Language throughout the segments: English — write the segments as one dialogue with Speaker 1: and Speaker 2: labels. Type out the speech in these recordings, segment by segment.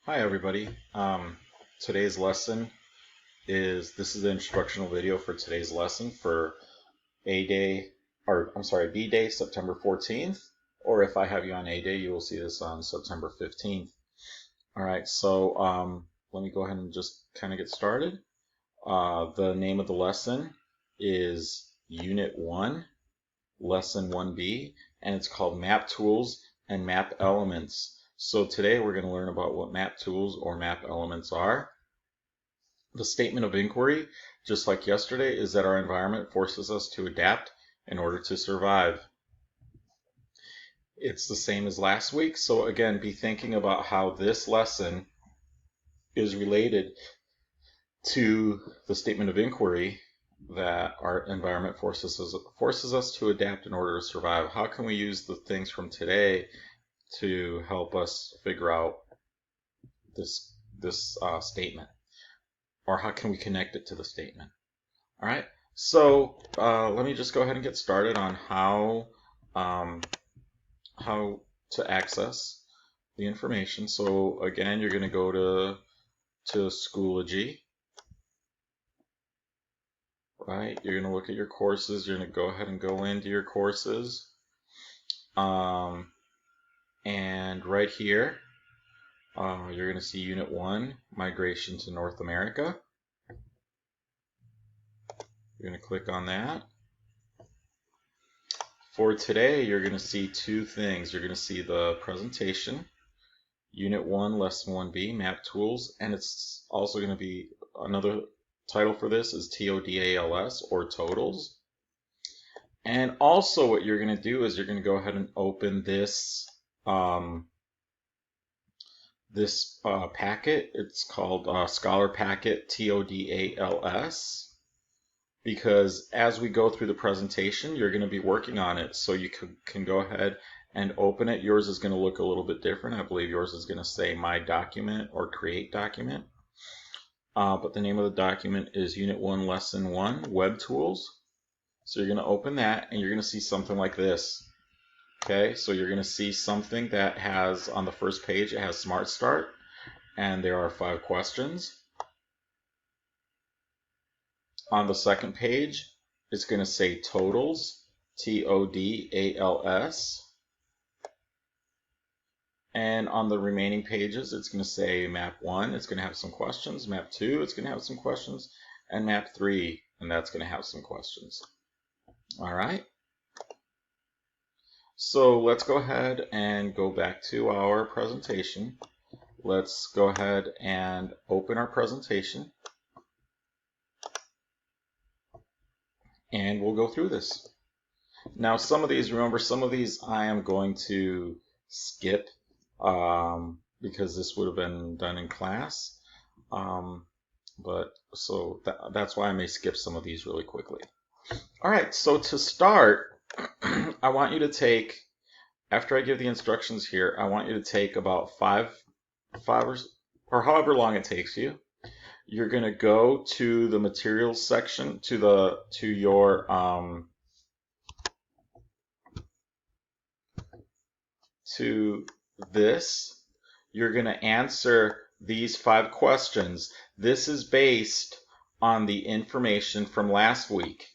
Speaker 1: Hi everybody. Today's lesson this is the instructional video for today's lesson for A Day, or I'm sorry, B Day, September 14th, or if I have you on A Day, you will see this on September 15th. All right, so let me go ahead and just kind of get started. The name of the lesson is Unit 1, Lesson 1B, and it's called Map Tools and Map Elements. So today we're going to learn about what map tools or map elements are. The statement of inquiry, just like yesterday, is that our environment forces us to adapt in order to survive. It's the same as last week, so again, be thinking about how this lesson is related to the statement of inquiry that our environment forces us to adapt in order to survive. How can we use the things from today to help us figure out this statement, or how can we connect it to the statement? All right. So let me just go ahead and get started on how to access the information. So again, you're going to go to Schoology, right? You're going to look at your courses. You're going to go ahead and go into your courses. And right here, you're going to see Unit 1, Migration to North America. You're going to click on that. For today, you're going to see two things. You're going to see the presentation, Unit 1, Lesson 1B, Map Tools, and it's also going to be another title for this is TODALS, or TODALS. And also what you're going to do is you're going to go ahead and open this packet. It's called Scholar Packet TODALS, because as we go through the presentation, you're going to be working on it. So you can go ahead and open it. Yours is going to look a little bit different. I believe yours is going to say My Document or Create Document. But the name of the document is Unit 1, Lesson 1, Web Tools. So you're going to open that and you're going to see something like this. Okay, so you're going to see something that has, on the first page, it has Smart Start, and there are 5 questions. On the second page, it's going to say Totals, TODALS. And on the remaining pages, it's going to say Map 1, it's going to have some questions. Map 2, it's going to have some questions. And Map 3, and that's going to have some questions. All right. So let's go ahead and go back to our presentation. Let's go ahead and open our presentation. And we'll go through this. Now, some of these I am going to skip because this would have been done in class. That's why I may skip some of these really quickly. All right, so to start, I want you to take, after I give the instructions here, I want you to take about five or however long it takes you. You're going to go to the materials section, to this. You're going to answer these 5 questions. This is based on the information from last week.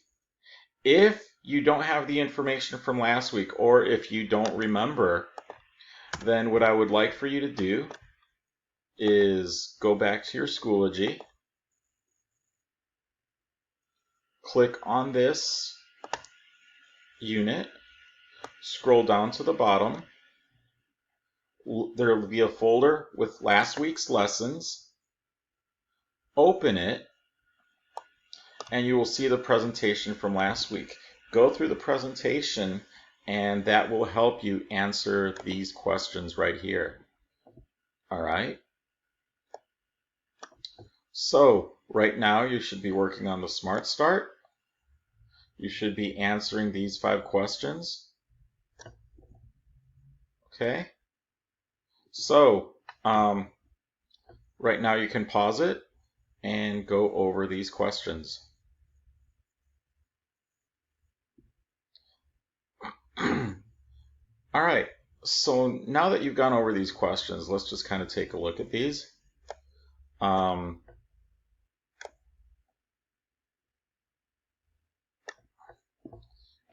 Speaker 1: If you don't have the information from last week, or if you don't remember, then what I would like for you to do is go back to your Schoology, click on this unit, scroll down to the bottom. There will be a folder with last week's lessons. Open it, and you will see the presentation from last week. Go through the presentation, and that will help you answer these questions right here. All right. So right now you should be working on the Smart Start. You should be answering these 5 questions. Okay. So right now you can pause it and go over these questions. All right. So now that you've gone over these questions, let's just kind of take a look at these.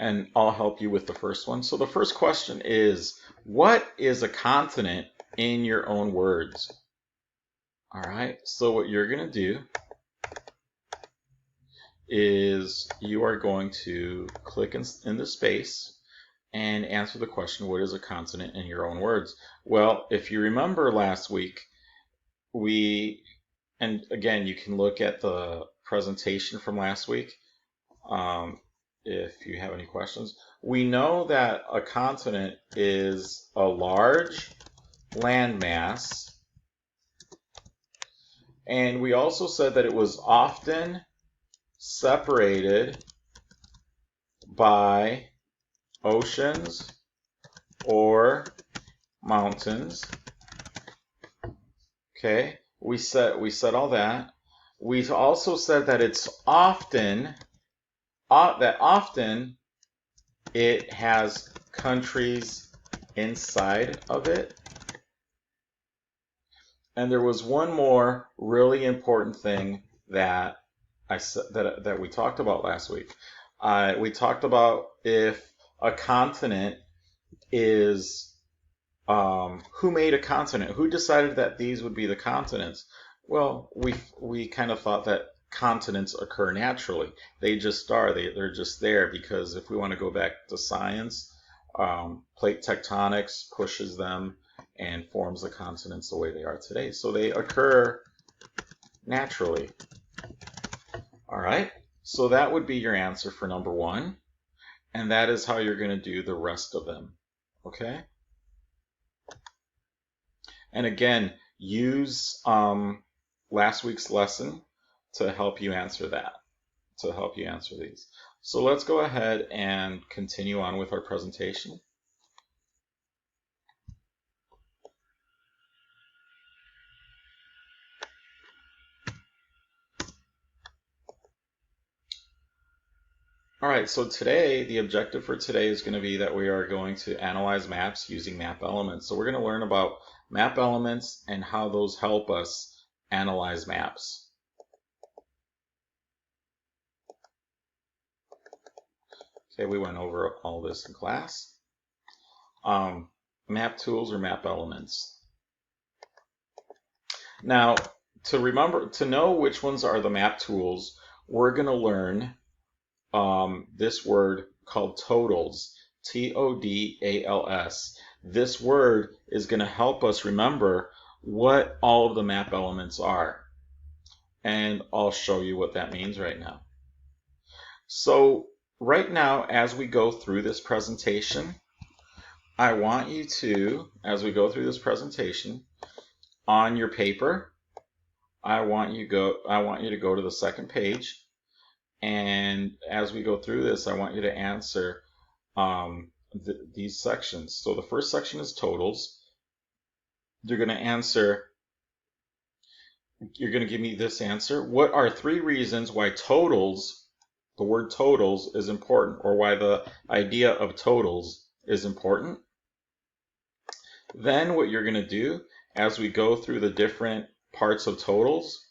Speaker 1: And I'll help you with the first one. So the first question is, what is a continent in your own words? All right, so what you're going to do is you are going to click in the space and answer the question, what is a continent in your own words? Well, if you remember last week, and again, you can look at the presentation from last week if you have any questions. We know that a continent is a large landmass, and we also said that it was often separated by oceans or mountains. Okay, we said all that. We also said that it's often it has countries inside of it. And there was one more really important thing that that we talked about last week. We talked about if a continent is who made a continent? Who decided that these would be the continents? Well, we kind of thought that continents occur naturally. They just are. They're just there because if we want to go back to science, plate tectonics pushes them and forms the continents the way they are today. So they occur naturally. All right. So that would be your answer for number one. And that is how you're going to do the rest of them. Okay? And again, use last week's lesson to help you answer that, to help you answer these. So let's go ahead and continue on with our presentation. All right, so today, the objective for today is going to be that we are going to analyze maps using map elements. So we're going to learn about map elements and how those help us analyze maps. Okay, we went over all this in class. Map tools or map elements. Now, to know which ones are the map tools, we're going to learn this word called TODALS, T-O-D-A-L-S. This word is going to help us remember what all of the map elements are. And I'll show you what that means right now. So right now, as we go through this presentation, I want you to, as we go through this presentation, on your paper, I want you to go to the second page. And as we go through this, I want you to answer these sections. So the first section is totals. You're going to give me this answer. What are 3 reasons why totals, the word totals, is important, or why the idea of totals is important? Then what you're going to do, as we go through the different parts of totals,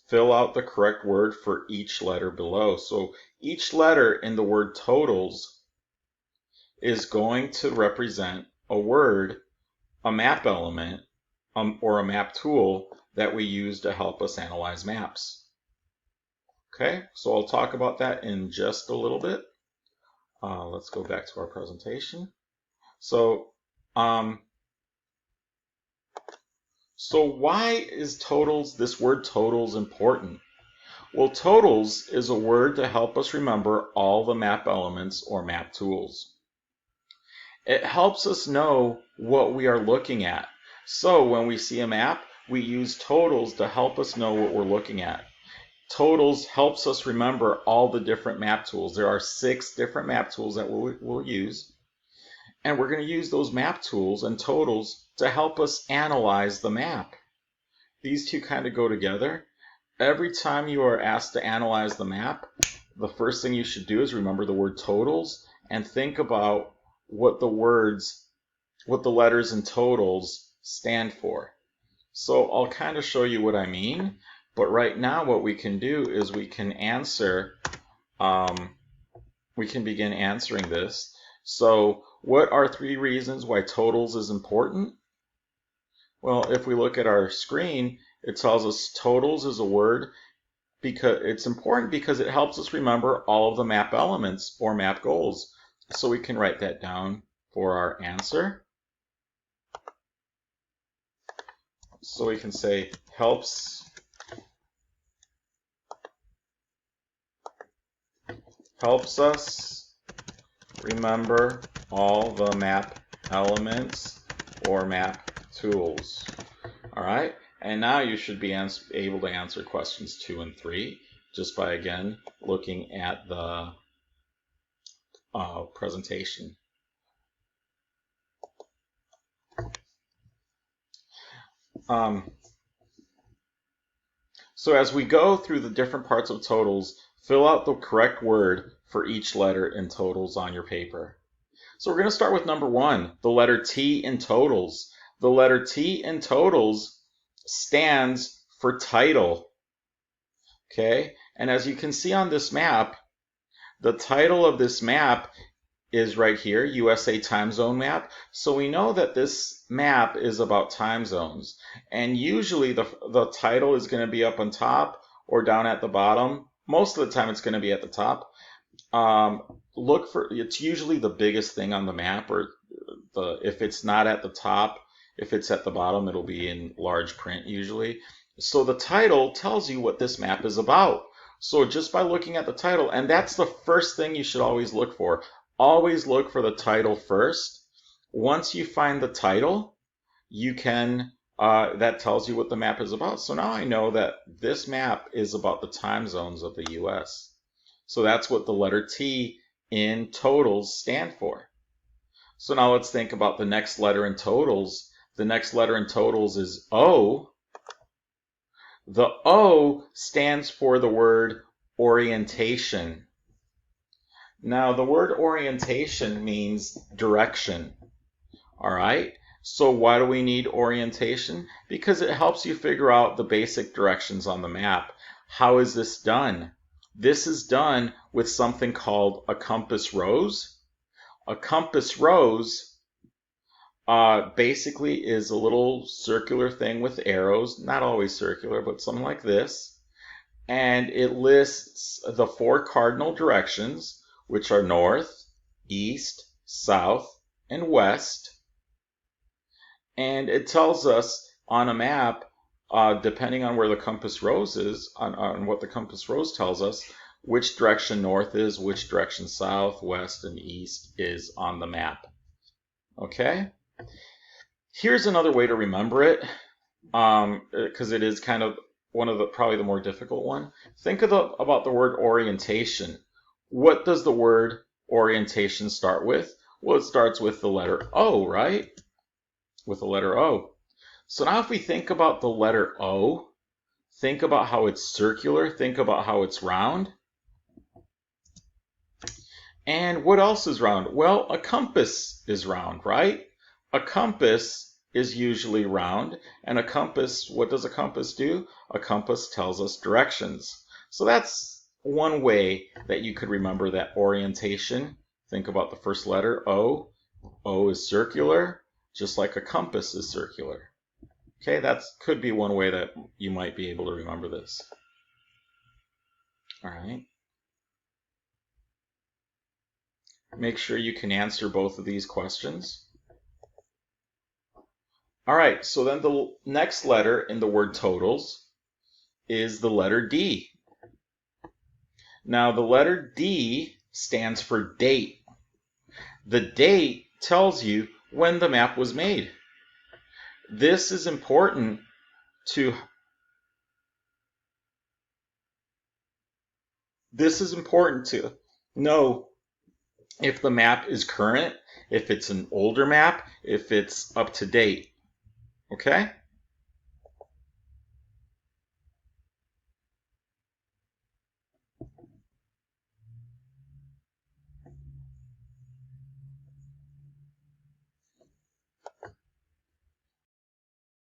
Speaker 1: fill out the correct word for each letter below. So each letter in the word totals is going to represent a word, a map element, or a map tool that we use to help us analyze maps. Okay, so I'll talk about that in just a little bit. Let's go back to our presentation. So why is this word totals important? Well, totals is a word to help us remember all the map elements or map tools. It helps us know what we are looking at. So when we see a map, we use totals to help us know what we're looking at. Totals helps us remember all the different map tools. There are 6 different map tools that we'll use. And we're going to use those map tools and totals to help us analyze the map. These two kind of go together. Every time you are asked to analyze the map, the first thing you should do is remember the word totals and think about what the words what the letters in totals stand for. So I'll kind of show you what I mean, but right now what we can do is we can begin answering this. So what are 3 reasons why totals is important? Well, if we look at our screen, it tells us totals is a word because it's important because it helps us remember all of the map elements or map goals. So we can write that down for our answer. So we can say helps us remember all the map elements or map tools. All right, and now you should be able to answer questions 2 and 3 just by, again, looking at the presentation. So as we go through the different parts of totals, fill out the correct word for each letter in totals on your paper. So we're going to start with number 1, the letter T in totals. The letter T in totals stands for title. Okay, and as you can see on this map, the title of this map is right here, USA time zone map. So we know that this map is about time zones. And usually the title is going to be up on top or down at the bottom. Most of the time it's going to be at the top. Look for, it's usually the biggest thing on the map, or if it's not at the top, if it's at the bottom, it'll be in large print usually. So the title tells you what this map is about. So just by looking at the title, and that's the first thing you should always look for. Always look for the title first. Once you find the title, you can, that tells you what the map is about. So now I know that this map is about the time zones of the US. So that's what the letter T in totals stand for. So now let's think about the next letter in totals. The next letter in totals is O. The O stands for the word orientation. Now, the word orientation means direction. All right? So why do we need orientation? Because it helps you figure out the basic directions on the map. How is this done? This is done with something called a compass rose. A compass rose basically is a little circular thing with arrows, not always circular, but something like this. And it lists the 4 cardinal directions, which are north, east, south, and west. And it tells us on a map, depending on where the compass rose is, on what the compass rose tells us, which direction north is, which direction south, west, and east is on the map. Okay? Here's another way to remember it, because it is kind of one of the, probably the more difficult one. Think about the word orientation. What does the word orientation start with? Well, it starts with the letter O, right? With the letter O. So now if we think about the letter O, think about how it's circular, think about how it's round. And what else is round? Well, a compass is round, right? A compass is usually round, and a compass, what does a compass do? A compass tells us directions. So that's one way that you could remember that orientation. Think about the first letter, O. O is circular, just like a compass is circular. Okay, that could be one way that you might be able to remember this. All right. Make sure you can answer both of these questions. All right, so then the next letter in the word totals is the letter D. Now, the letter D stands for date. The date tells you when the map was made. This is important to know if the map is current, if it's an older map, if it's up to date. Okay?